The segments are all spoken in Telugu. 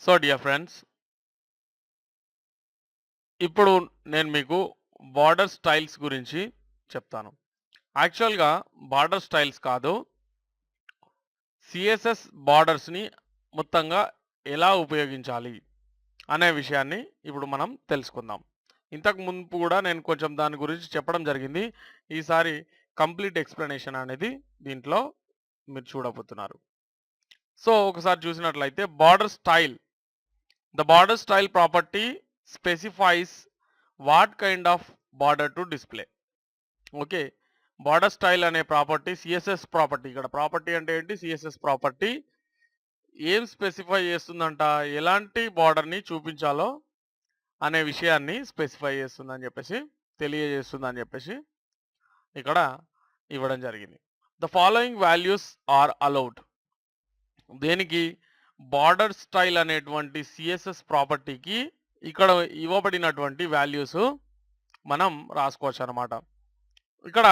సో డియర్ ఫ్రెండ్స్, ఇప్పుడు నేను మీకు బార్డర్ స్టైల్స్ గురించి చెప్తాను. యాక్చువల్‌గా బార్డర్ స్టైల్స్ కాదు, సీఎస్ఎస్ బార్డర్స్‌ని మొత్తంగా ఎలా ఉపయోగించాలి అనే విషయాన్ని ఇప్పుడు మనం తెలుసుకుందాం. ఇంతకు మునుపు కూడా నేను కొంచెం దాని గురించి చెప్పడం జరిగింది. ఈసారి కంప్లీట్ ఎక్స్‌ప్లనేషన్ అనేది దీంట్లో మీరు చూడబోతున్నారు. సో ఒకసారి చూసినట్లయితే the border style property specifies what kind of border to display. Okay. Border style అనే ప్రాపర్టీ సిఎస్ఎస్ ప్రాపర్టీ. ఇక్కడ ప్రాపర్టీ అంటే ఏంటి? సిఎస్ఎస్ ప్రాపర్టీ ఏం స్పెసిఫై చేస్తుందంట? ఎలాంటి బార్డర్‌ని చూపించాలో అనే విషయాన్ని స్పెసిఫై చేస్తుందని చెప్పేసి, తెలియజేస్తుందని చెప్పేసి ఇక్కడ ఇవ్వడం జరిగింది. The following values are allowed. దేనికి? బార్డర్ స్టైల్ అనేటువంటి సిఎస్ఎస్ ప్రాపర్టీకి ఇక్కడ ఇవ్వబడినటువంటి వాల్యూస్ మనం రాసుకోవచ్చు అనమాట. ఇక్కడ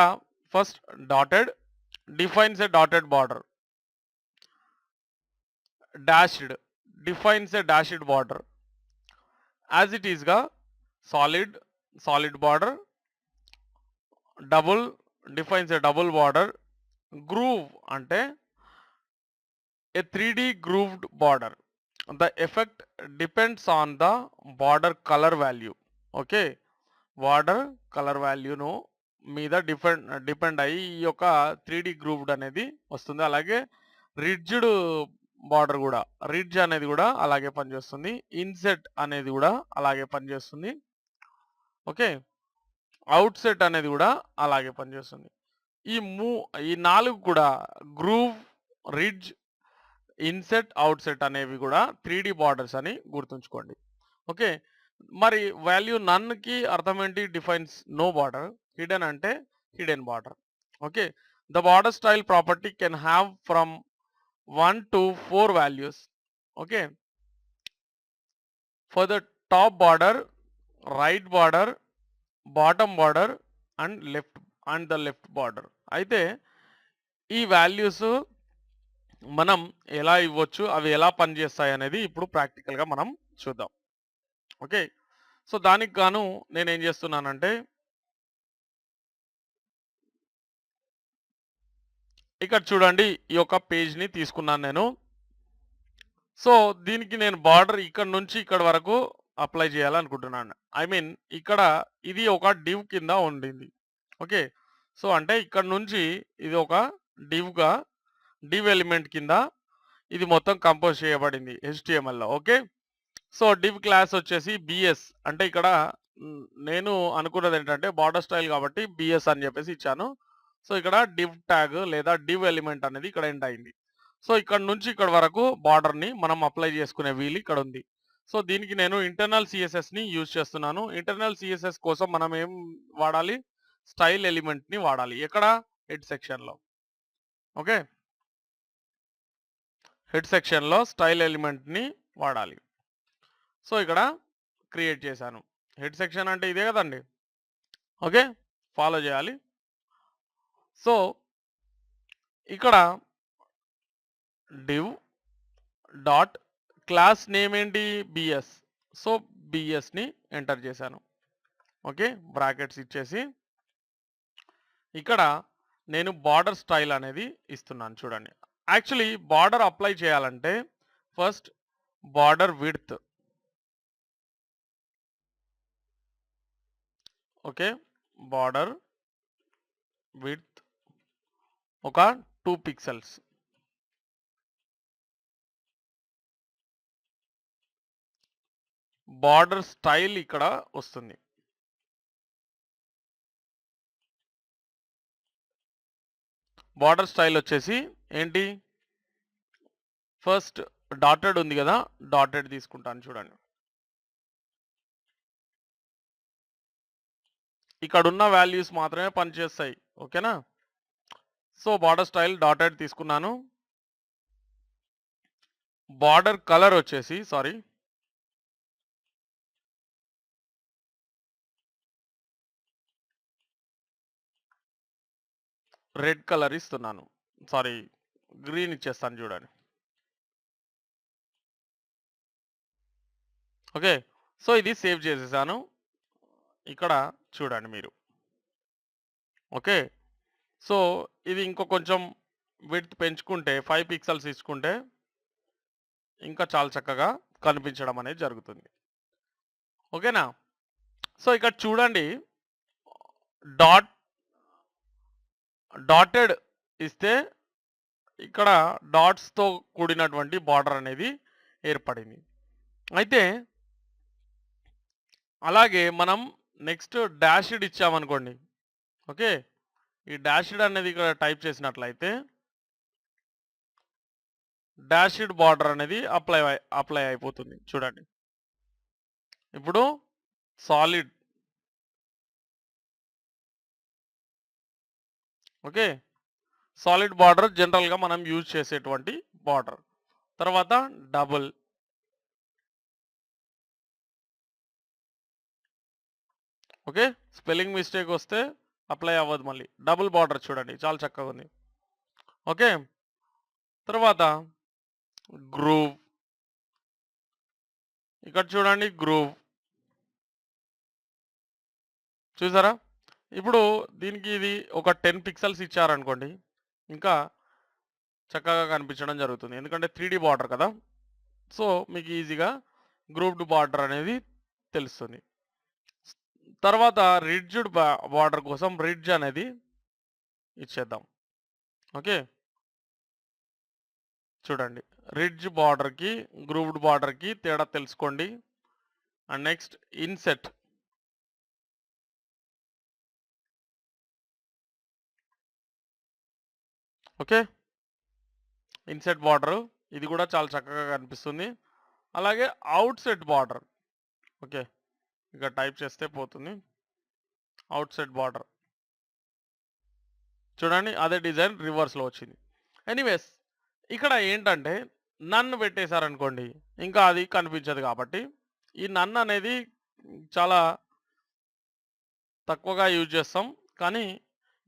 first dotted defines a dotted border. Dashed defines a dashed border. As it ఈస్గా solid border. Double defines a double border. Groove అంటే a 3D grooved border. The effect depends on the border color value. Okay. Border colour వాల్యూను మీద డిపెండ్ అయ్యి ఈ యొక్క 3D గ్రూవ్డ్ అనేది వస్తుంది. అలాగే రిడ్జ్డ్ బార్డర్ కూడా, రిడ్జ్ అనేది కూడా అలాగే పనిచేస్తుంది. ఇన్సెట్ అనేది కూడా అలాగే పనిచేస్తుంది. ఓకే. అవుట్సెట్ అనేది కూడా అలాగే పనిచేస్తుంది. ఈ 4 కూడా గ్రూవ్, రిడ్జ్, ఇన్సెట్, అవుట్సెట్ అనేవి కూడా 3D బార్డర్స్ అని గుర్తుంచుకోండి. ఓకే. మరి వాల్యూ నన్‌కి అర్థం ఏంటి? Defines no border. హిడెన్ అంటే hidden border. Okay. The border style property can have from 1 to 4 values. Okay. For the top border, right border, bottom border and the left border. అయితే ఈ వాల్యూస్ మనం ఎలా ఇవ్వచ్చు, అవి ఎలా పనిచేస్తాయి అనేది ఇప్పుడు ప్రాక్టికల్‌గా మనం చూద్దాం. ఓకే. సో దానికి గాను నేనేం చేస్తున్నానంటే, ఇక్కడ చూడండి, ఈ యొక్క పేజ్‌ని తీసుకున్నాను నేను. సో దీనికి నేను బార్డర్ ఇక్కడ నుంచి ఇక్కడ వరకు అప్లై చేయాలనుకుంటున్నాను. ఐ మీన్ ఇక్కడ ఇది ఒక డివ్ కింద ఉండింది. ఓకే. సో అంటే ఇక్కడ నుంచి ఇది ఒక డివ్ ఎలిమెంట్ కింద ఇది మొత్తం కంపోజ్ చేయబడింది హెచ్‌టీఎంఎల్‌లో. ఓకే. సో డివ్ క్లాస్ వచ్చేసి బిఎస్. అంటే ఇక్కడ నేను అనుకున్నది ఏంటంటే బార్డర్ స్టైల్ కాబట్టి బిఎస్ అని చెప్పేసి ఇచ్చాను. సో ఇక్కడ డివ్ ట్యాగ్ లేదా డివ్ ఎలిమెంట్ అనేది ఇక్కడ ఎండ్ అయింది. సో ఇక్కడ నుంచి ఇక్కడ వరకు బార్డర్‌ని మనం అప్లై చేసుకునే వీలు ఇక్కడ ఉంది. సో దీనికి నేను ఇంటర్నల్ సిఎస్ఎస్‌ని యూజ్ చేస్తున్నాను. ఇంటర్నల్ సిఎస్ఎస్ కోసం మనం ఏం వాడాలి? స్టైల్ ఎలిమెంట్‌ని వాడాలి. ఎక్కడ? హెడ్ సెక్షన్‌లో. ఓకే. హెడ్ సెక్షన్‌లో స్టైల్ ఎలిమెంట్‌ని వాడాలి. సో ఇక్కడ క్రియేట్ చేశాను. హెడ్ సెక్షన్ అంటే ఇదే కదండి. ఓకే. ఫాలో చేయాలి. సో ఇక్కడ డివ్ డాట్ క్లాస్ నేమ్ ఏంటి? బిఎస్. సో బిఎస్ని ఎంటర్ చేశాను. ఓకే. బ్రాకెట్స్ ఇచ్చేసి ఇక్కడ నేను బార్డర్ స్టైల్ అనేది ఇస్తున్నాను చూడండి. యాక్చువల్లీ బార్డర్ అప్లై చేయాలంటే first border width. Okay. Border width ఒక 2 పిక్సెల్స్. బార్డర్ స్టైల్ ఇక్కడ వస్తుంది. బార్డర్ స్టైల్ వచ్చేసి ఏంటి? ఫస్ట్ డాటెడ్ ఉంది కదా, డాటెడ్ తీసుకుంటాను చూడండి. ఇక్కడ ఉన్న వాల్యూస్ మాత్రమే పనిచేస్తాయి. ఓకేనా? సో బార్డర్ స్టైల్ డాటెడ్ తీసుకున్నాను. బార్డర్ కలర్ వచ్చేసి రెడ్ కలర్ ఇస్తున్నాను. గ్రీన్ ఇచ్చేస్తాను చూడండి. ఓకే. సో ఇది సేవ్ చేసేసాను. ఇక్కడ చూడండి మీరు. ఓకే. సో ఇది ఇంకో కొంచెం విడ్త్ పెంచుకుంటే 5 పిక్సెల్స్ ఇచ్చుకుంటే ఇంకా చాలా చక్కగా కనిపించడం అనేది జరుగుతుంది. ఓకేనా? సో ఇక్కడ చూడండి డాట్ డాటెడ్ ఇస్తే ఇక్కడ డాట్స్‌తో కూడినటువంటి బార్డర్ అనేది ఏర్పడింది. అయితే అలాగే మనం నెక్స్ట్ డాష్డ్ ఇచ్చామనుకోండి. ఓకే. ఈ డాష్డ్ అనేది ఇక్కడ టైప్ చేసినట్లయితే డాష్డ్ బార్డర్ అనేది అప్లై అయిపోతుంది. చూడండి. ఇప్పుడు సాలిడ్. ఓకే. సాలిడ్ బార్డర్ జనరల్‌గా మనం యూజ్ చేసేటువంటి బార్డర్. తర్వాత డబుల్. ఓకే. స్పెల్లింగ్ మిస్టేక్ వస్తే అప్లై అవ్వదు మళ్ళీ. డబుల్ బార్డర్ చూడండి చాలా చక్కగా ఉంది. ఓకే. తర్వాత గ్రూవ్. ఇక్కడ చూడండి గ్రూవ్. చూసారా? ఇప్పుడు దీనికి ఇది ఒక 10 పిక్సెల్స్ ఇచ్చారనుకోండి. ఇంకా చక్కగా కనిపించడం జరుగుతుంది. ఎందుకంటే 3D బార్డర్ కదా! సో మీకు ఈజీగా గ్రూప్డ్ బార్డర్ అనేది తెలుస్తుంది. తర్వాత రిడ్జ్డ్ బార్డర్ కోసం రిడ్జ్ అనేది ఇచ్చేద్దాం. ఓకే. చూడండి. రిడ్జ్ బార్డర్‌కి, గ్రూవ్డ్ బార్డర్‌కి తేడా తెలుసుకోండి. And next INCET. Okay. INCET border ఇది కూడా చాలా చక్కగా కనిపిస్తుంది. అలాగే ఔట్‌సెట్ బార్డర్. ఓకే. ఇక టైప్ చేస్తే పోతుంది. ఔట్‌సెట్ బార్డర్. చూడండి అదే డిజైన్ రివర్స్‌లో వచ్చింది. ఎనీవేస్ ఇక్కడ ఏంటంటే నన్ పెట్టేశారనుకోండి. ఇంకా అది కనిపించదు కాబట్టి ఈ నన్ అనేది చాలా తక్కువగా యూజ్ చేస్తాం. కానీ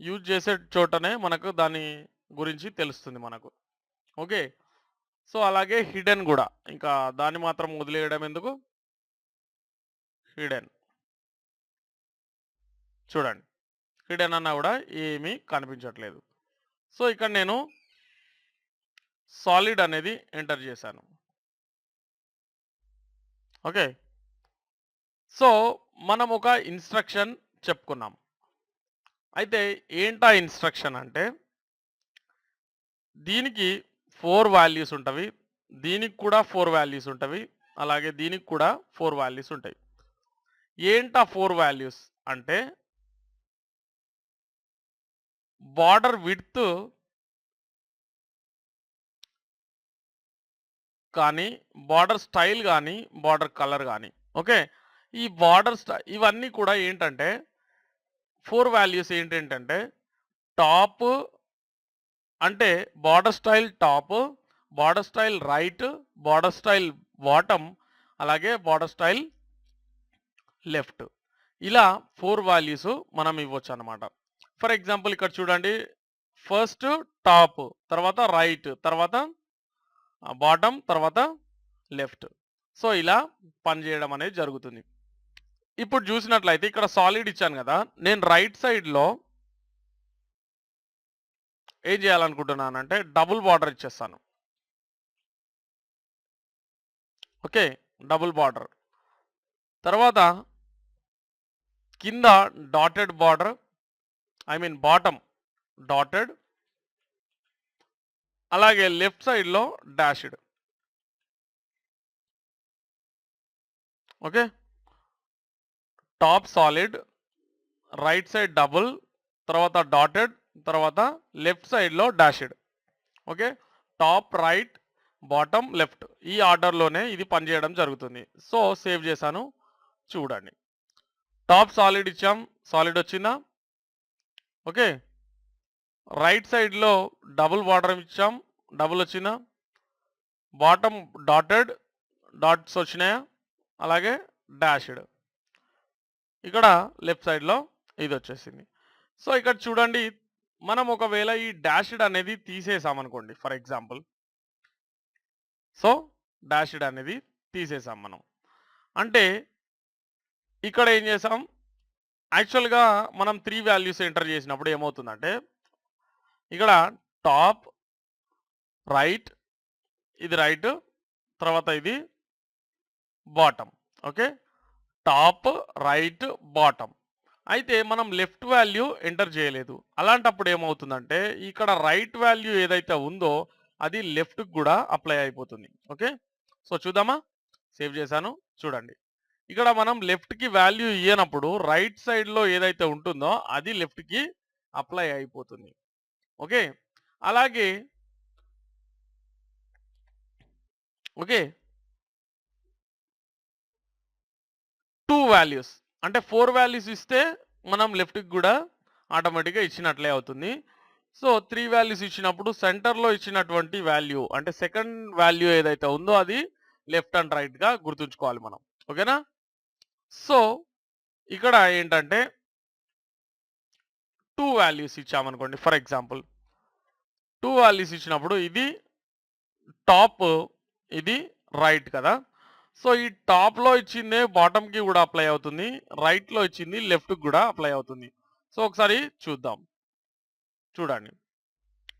యూజ్ చేసే చోటనే మనకు దాని గురించి తెలుస్తుంది మనకు. ఓకే. సో అలాగే హిడెన్ గూడా. ఇంకా దాన్ని మాత్రం వదిలేయడం ఎందుకు? హిడెన్. చూడండి. హిడెన్ అన్నా గూడా ఏమీ కనిపించట్లేదు. సో ఇక్కడ నేను సాలిడ్ అనేది ఎంటర్ చేశాను. ఓకే. సో మనం ఒక ఇన్‌స్ట్రక్షన్ చెప్పుకున్నాం. అయితే ఏంటా ఇన్‌స్ట్రక్షన్ అంటే దీనికి 4 వాల్యూస్ ఉంటవి. దీనికి కూడా 4 వాల్యూస్ ఉంటవి. అలాగే దీనికి కూడా 4 వాల్యూస్ ఉంటాయి. ఏంటా 4 వాల్యూస్ అంటే బార్డర్ విడ్త్ కానీ, బార్డర్ స్టైల్ గానీ, బార్డర్ కలర్ గానీ. ఓకే. ఈ ఇవన్నీ కూడా ఏంటంటే 4 వాల్యూస్ ఏంటేంటంటే టాప్ అంటే border style top, border style right, border style bottom, అలాగే బార్డర్ స్టైల్ లెఫ్ట్. ఇలా 4 వాల్యూస్ మనం ఇవ్వొచ్చనమాట. ఫర్ ఎగ్జాంపుల్ ఇక్కడ చూడండి. ఫస్ట్ టాప్, తర్వాత రైట్, తర్వాత బాటమ్, తర్వాత లెఫ్ట్. సో ఇలా పనిచేయడం అనేది జరుగుతుంది. ఇప్పుడు చూసినట్లయితే ఇక్కడ సాలిడ్ ఇచ్చాను గదా! నేను రైట్ సైడ్‌లో ఏం చేయాలనుకుంటున్నానంటే డబుల్ బార్డర్ ఇచ్చేస్తాను. ఓకే. Double border. తర్వాత కింద డాటెడ్ బార్డర్ బాటమ్ డాటెడ్. అలాగే లెఫ్ట్ సైడ్‌లో dashed. Okay. Top solid, right side double, తర్వాత డాటెడ్, తర్వాత లెఫ్ట్ సైడ్‌లో dashed. Okay. Top right, bottom left ఈ ఆర్డర్‌లోనే ఇది పనిచేయడం జరుగుతుంది. సో సేవ్ చేశాను. చూడండి. టాప్ సాలిడ్ ఇచ్చాం. సాలిడ్ వచ్చిందా? ఓకే. రైట్ సైడ్‌లో డబుల్ బార్డర్ ఇచ్చాం. డబుల్ వచ్చిందా? బాటమ్ డాటెడ్, డాట్స్ వచ్చినాయా? అలాగే డాష్డ్. ఇక్కడ లెఫ్ట్ సైడ్‌లో ఇదొచ్చేసింది. సో ఇక్కడ చూడండి. మనం ఒకవేళ ఈ డాష్డ్ అనేది తీసేసామనుకోండి ఫర్ ఎగ్జాంపుల్. సో డాష్డ్ అనేది తీసేసాం మనం. అంటే ఇక్కడ ఏం చేసాం, యాక్చువల్‌గా మనం 3 వాల్యూస్ ఎంటర్ చేసినప్పుడు ఏమవుతుందంటే, ఇక్కడ టాప్, రైట్, ఇది రైట్, తర్వాత ఇది bottom. Okay. Top, right, bottom. అయితే మనం లెఫ్ట్ వాల్యూ ఎంటర్ చేయలేదు. అలాంటప్పుడు ఏమవుతుందంటే, ఇక్కడ రైట్ వాల్యూ ఏదైతే ఉందో అది లెఫ్ట్‌కి కూడా అప్లై అయిపోతుంది. ఓకే. సో చూద్దామా? సేవ్ చేశాను. చూడండి. ఇక్కడ మనం లెఫ్ట్‌కి వాల్యూ ఇయ్యనప్పుడు రైట్ సైడ్‌లో ఏదైతే ఉంటుందో అది లెఫ్ట్‌కి అప్లై అయిపోతుంది. ఓకే. అలాగే ఓకే. 2 వాల్యూస్ అంటే 4 వాల్యూస్ ఇస్తే మనం లెఫ్ట్‌కి గూడా ఆటోమేటిక్‌గా ఇచ్చినట్లే అవుతుంది. సో 3 వాల్యూస్ ఇచ్చినప్పుడు సెంటర్‌లో ఇచ్చినటువంటి వాల్యూ అంటే సెకండ్ వాల్యూ ఏదైతే ఉందో అది లెఫ్ట్ అండ్ రైట్‌గా గుర్తుంచుకోవాలి మనం. ఓకేనా? సో ఇక్కడ ఏంటంటే 2 వాల్యూస్ ఇచ్చామనుకోండి. ఫర్ ఎగ్జాంపుల్ 2 వాల్యూస్ ఇచ్చినప్పుడు ఇది టాప్, ఇది రైట్ కదా! సో ఈ టాప్‌లో ఇచ్చిందే బాటమ్‌కి గూడా అప్లై అవుతుంది. రైట్‌లో ఇచ్చింది లెఫ్ట్‌కి గూడా అప్లై అవుతుంది. సో ఒకసారి చూద్దాం. చూడండి.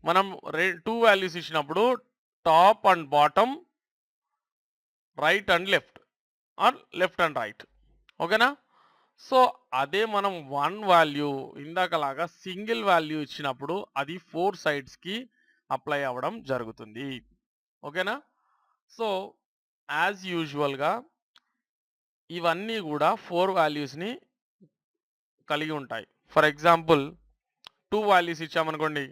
మనం 2 వాల్యూస్ ఇచ్చినప్పుడు top and bottom, right and left or left and right. ఓకేనా? సో అదే మనం 1 వాల్యూ ఇందాకలాగా సింగిల్ వాల్యూ ఇచ్చినప్పుడు అది 4 సైడ్స్‌కి అప్లై అవ్వడం జరుగుతుంది. ఓకేనా? సో యాజ్ యూజువల్‌గా ఇవన్నీ గూడా 4 వాల్యూస్‌ని కలిగి ఉంటాయి. ఫర్ ఎగ్జాంపుల్ 2 వాల్యూస్ ఇచ్చామనుకోండి.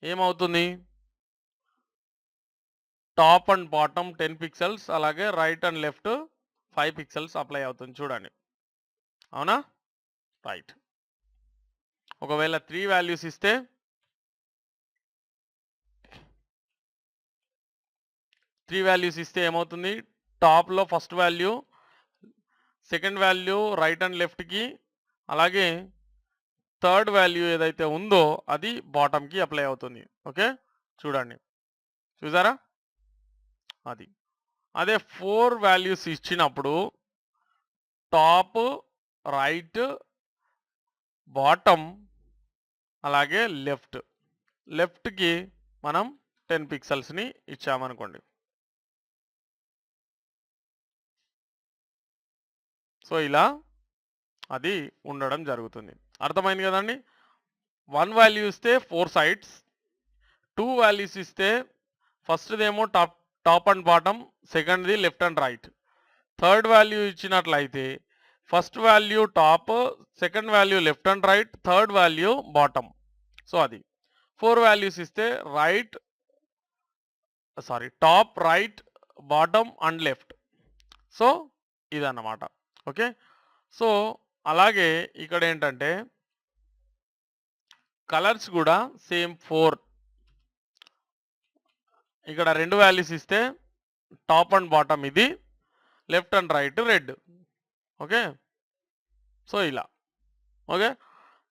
ఏమవుతుంది? టాప్ అండ్ బాటమ్ 10 పిక్సెల్స్ అలాగే right and left 5 pixels apply అవుతుంది చూడండి. అవునా? రైట్. ఒకవేళ 3 వాల్యూస్ ఇస్తే 3 వాల్యూస్ ఇస్తే ఏమవుతుంది? టాప్‌లో first value, second value right and లెఫ్ట్‌కి అలాగే థర్డ్ వాల్యూ ఏదైతే ఉందో అది బాటమ్‌కి అప్లై అవుతుంది. ఓకే. చూడండి. చూసారా? అది. అదే 4 వాల్యూస్ ఇచ్చినప్పుడు టాప్, రైట్, బాటమ్ అలాగే లెఫ్ట్. లెఫ్ట్‌కి మనం 10 పిక్సెల్స్‌ని ఇచ్చామనుకోండి. సో ఇలా అది ఉండడం జరుగుతుంది. అర్థమైంది కదండీ! 1 వాల్యూ ఇస్తే 4 సైడ్స్, 2 వాల్యూస్ ఇస్తే ఫస్ట్‌దేమో టాప్ అండ్ బాటమ్, సెకండ్‌ది left and right. Third value ఇచ్చినట్లయితే first value top, second value left and right, third value bottom. So అది. 4 వాల్యూస్ ఇస్తే top, right, bottom and left. So ఇదన్నమాట. ఓకే. సో అలాగే ఇక్కడేంటంటే కలర్స్ గూడా సేమ్ 4 ఇక్కడ 2 వాల్యూస్ ఇస్తే టాప్ అండ్ బాటమ్ ఇది, left and right red. Okay. So ఇలా. ఓకే.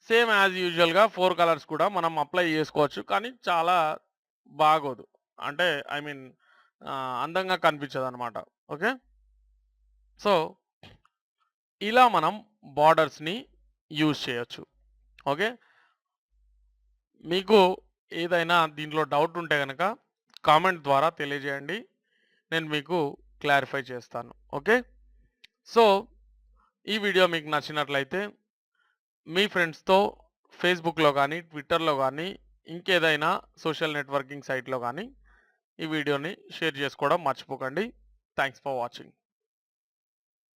సేమ్ యాజ్ యూజువల్‌గా 4 కలర్స్ కూడా మనం అప్లై చేసుకోవచ్చు. కానీ చాలా బాగోదు. అంటే ఐ మీన్ అందంగా కనిపించదనమాట. ఓకే. సో ఇలా మనం బార్డర్స్‌ని యూజ్ చేయొచ్చు. ఓకే. మీకు ఏదైనా దీంట్లో డౌట్ ఉంటే గనక కామెంట్ ద్వారా తెలియజేయండి. నేను మీకు క్లారిఫై చేస్తాను. ఓకే. సో ఈ వీడియో మీకు నచ్చినట్లయితే మీ ఫ్రెండ్స్‌తో ఫేస్‌బుక్‌లో గానీ, ట్విట్టర్‌లో గానీ, ఇంకేదైనా సోషల్ నెట్వర్కింగ్ సైట్‌లో గానీ ఈ వీడియోని షేర్ చేసుకోవడం మర్చిపోకండి. Thanks for watching.